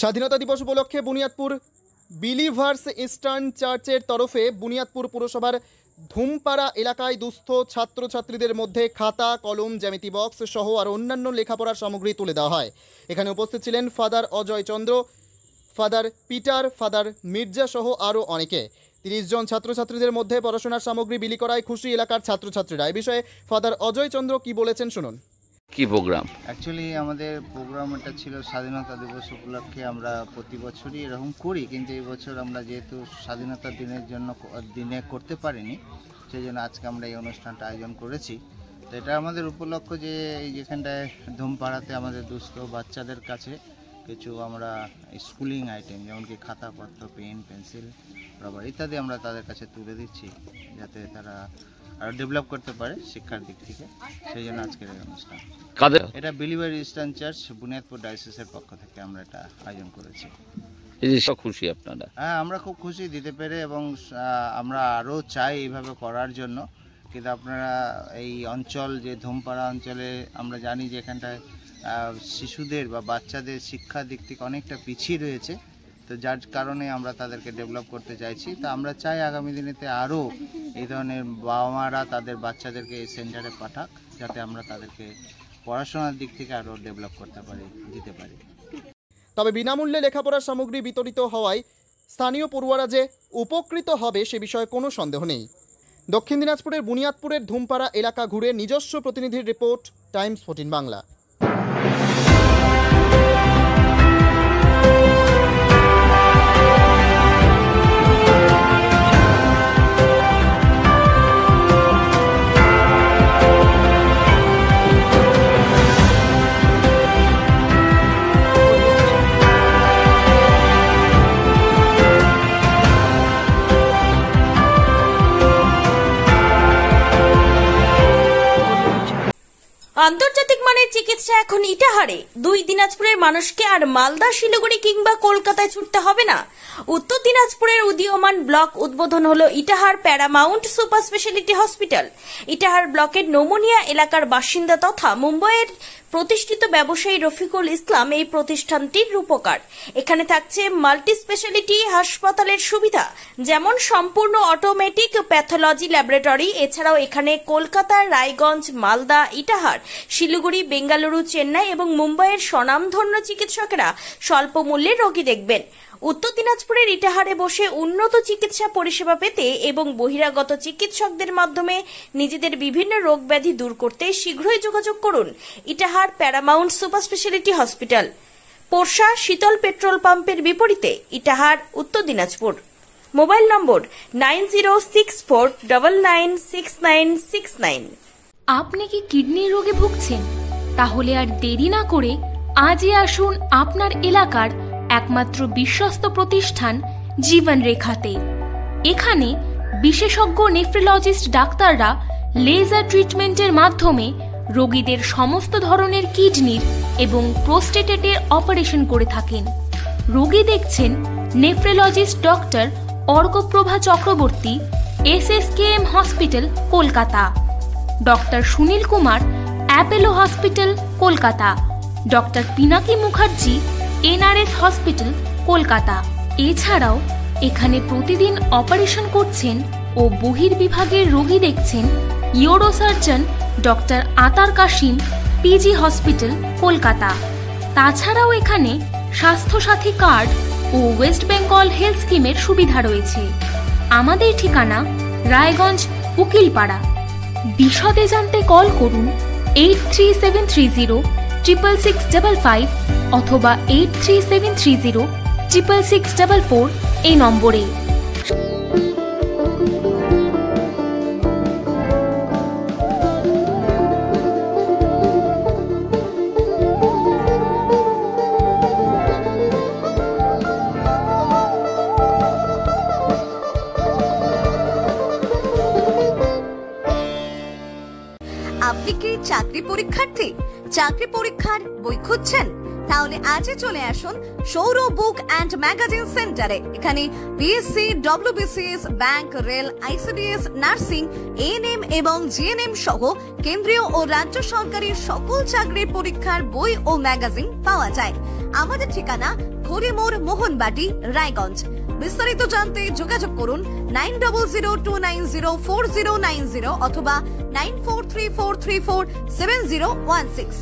স্বাধীনতা দিবস উপলক্ষে বুনিয়াদপুর বিলিভার্স ইস্টার্ন চার্চের তরফে বুনিয়াদপুর পুরসভার ধুমপাড়া এলাকায় দুস্থ ছাত্রছাত্রীদের মধ্যে খাতা, কলম, জ্যামিতি বক্স সহ আর অন্যান্য লেখাপড়ার সামগ্রী তুলে দেওয়া হয়। এখানে উপস্থিত ছিলেন ফাদার অজয় চন্দ্র, ফাদার পিটার, ফাদার মির্জা সহ আরও অনেকে। 30 জন ছাত্রছাত্রীদের মধ্যে পড়াশোনার সামগ্রী বিলি করায় খুশি এলাকার ছাত্রছাত্রীরা। এই বিষয়ে ফাদার অজয় চন্দ্র কি বলেছেন শুনুন। কি প্রোগ্রাম? অ্যাকচুয়ালি আমাদের প্রোগ্রামটা ছিল স্বাধীনতা দিবস উপলক্ষে। আমরা প্রতি বছরই এরকম করি, কিন্তু এই বছর আমরা যেহেতু স্বাধীনতা দিনে করতে পারিনি, সেই জন্য আজকে আমরা এই অনুষ্ঠানটা আয়োজন করেছি। তো এটা আমাদের উপলক্ষ যে এই যেখানটায় ধুমপাড়াতে আমাদের দুস্থ বাচ্চাদের কাছে কিছু আমরা স্কুলিং আইটেম যেমন কি খাতাপত্র, পেন, পেন্সিল, রাবার ইত্যাদি আমরা তাদের কাছে তুলে দিচ্ছি, যাতে তারা আরো ডেভেলপ করতে পারে শিক্ষার দিক থেকে। সেই জন্য আজকের এই অনুষ্ঠান। এটা বিলিভার ইস্টার্ন চার্চ বুনিয়াদপুর ডায়োসিসের পক্ষ থেকে আমরা এটা আয়োজন করেছি। খুশি আপনারা? হ্যাঁ, আমরা খুব খুশি দিতে পেরে, এবং আমরা আরও চাই এইভাবে করার জন্য। কিন্তু আপনারা এই অঞ্চল যে ধুমপাড়া অঞ্চলে আমরা জানি যে এখানটায় শিশুদের বা বাচ্চাদের শিক্ষার দিক থেকে অনেকটা পিছিয়ে রয়েছে, তো যার কারণে আমরা তাদেরকে ডেভেলপ করতে চাইছি। তো আমরা চাই আগামী দিনেতে আরও এই ধরনের বাবা মারা তাদের বাচ্চাদেরকে এই সেন্টারে পাঠাক, যাতে আমরা তাদেরকে পড়াশোনার দিক থেকে আরও ডেভেলপ করতে পারি, দিতে পারি। তবে বিনামূল্যে লেখাপড়ার সামগ্রী বিতরিত হওয়ায় স্থানীয় পড়ুয়ারা যে উপকৃত হবে সে বিষয়ে কোনো সন্দেহ নেই। দক্ষিণ দিনাজপুরের বুনিয়াদপুরের ধুমপাড়া এলাকা ঘুরে নিজস্ব প্রতিনিধির রিপোর্ট, টাইমস 14 বাংলা। আন্তর্জাতিক মানের চিকিৎসা এখন ইটাহারে। 2 দিনাজপুরের মানুষকে আর মালদা, শিলিগুড়ি কিংবা কলকাতায় ছুটতে হবে না। উত্তর দিনাজপুরের উদীয়মান ব্লক উদ্বোধন হলো Itahar paramount super speciality hospital. Itahar ব্লকের নোমোনিয়া এলাকার বাসিন্দা তথা মুম্বাইয়ের প্রতিষ্ঠিত ব্যবসায়ী রফিকুল ইসলাম এই প্রতিষ্ঠানটির রূপকার। এখানে থাকছে মাল্টি স্পেশালিটি হাসপাতালের সুবিধা, যেমন সম্পূর্ণ অটোমেটিক প্যাথোলজি ল্যাবরেটরি। এছাড়াও এখানে কলকাতা, রায়গঞ্জ, মালদা, ইটাহার, শিলিগুড়ি, বেঙ্গালুরু, চেন্নাই এবং মুম্বাইয়ের স্বনামধন্য চিকিৎসকেরা স্বল্প মূল্যে রোগী দেখবেন। উত্তর দিনাজপুরের ইটাহারে বসে উন্নত চিকিৎসা পরিষেবা পেতে এবং বহিরাগত চিকিৎসকদের মাধ্যমে নিজেদের বিভিন্ন রোগ ব্যাধি দূর করতে শীঘ্রই যোগাযোগ করুন Itahar paramount super speciality hospital, Porsha Shital petrol পাম্পের বিপরীতে, ইটাহার, উত্তর দিনাজপুর। মোবাইল নম্বর 9064996969। আপনি কি কিডনি রোগে ভুগছেন? তাহলে আর দেরি না করে আজই আসুন আপনার এলাকার একমাত্র বিশ্বস্ত প্রতিষ্ঠান জীবন রেখাতে। এখানে বিশেষজ্ঞ নেফ্রোলজিস্ট ডাক্তাররা লেজার ট্রিটমেন্টের মাধ্যমে রোগীদের সমস্ত ধরনের কিডনির এবং প্রোস্টেটের অপারেশন করে থাকেন। রোগী দেখছেন nephrologist doctor Arkaprabha Chakraborty, SSKM hospital, Kolkata. Doctor Sunil Kumar, Apollo hospital, Kolkata. Doctor Pinaki Mukherjee, NRS hospital, Kolkata. এছাড়াও এখানে প্রতিদিন অপারেশন করছেন ও বহির্বিভাগের রোগী দেখছেন ইউরোসার্জন ডক্টর আতার কাশিম, PG হসপিটাল, কলকাতা। তাছাড়াও এখানে স্বাস্থ্যসাথী কার্ড ও ওয়েস্ট বেঙ্গল হেলথ স্কিমের সুবিধা রয়েছে। আমাদের ঠিকানা রায়গঞ্জ, উকিলপাড়া। বিশদে জানতে কল করুন 8373066655 অথবা 8373066644 এই নম্বরে। আপনি কি চাকরি পরীক্ষার্থী? চাকরি পরীক্ষার বই খুঁজছেন? তাহলে আজই চলে আসুন সৌর বুক অ্যান্ড ম্যাগাজিন সেন্টারে। এখানে BSc, WBCS, bank, rail, ICDS, nursing, ANM এবং জিএনএম সহ কেন্দ্রীয় ও রাজ্য সরকারি সকল চাকরির পরীক্ষার বই ও ম্যাগাজিন পাওয়া যায়। আমাদের ঠিকানা ঘড়িমোড়, মোহনবাটি, রায়গঞ্জ। বিস্তারিত জানতে যোগাযোগ করুন 9002904090 অথবা 9434347016।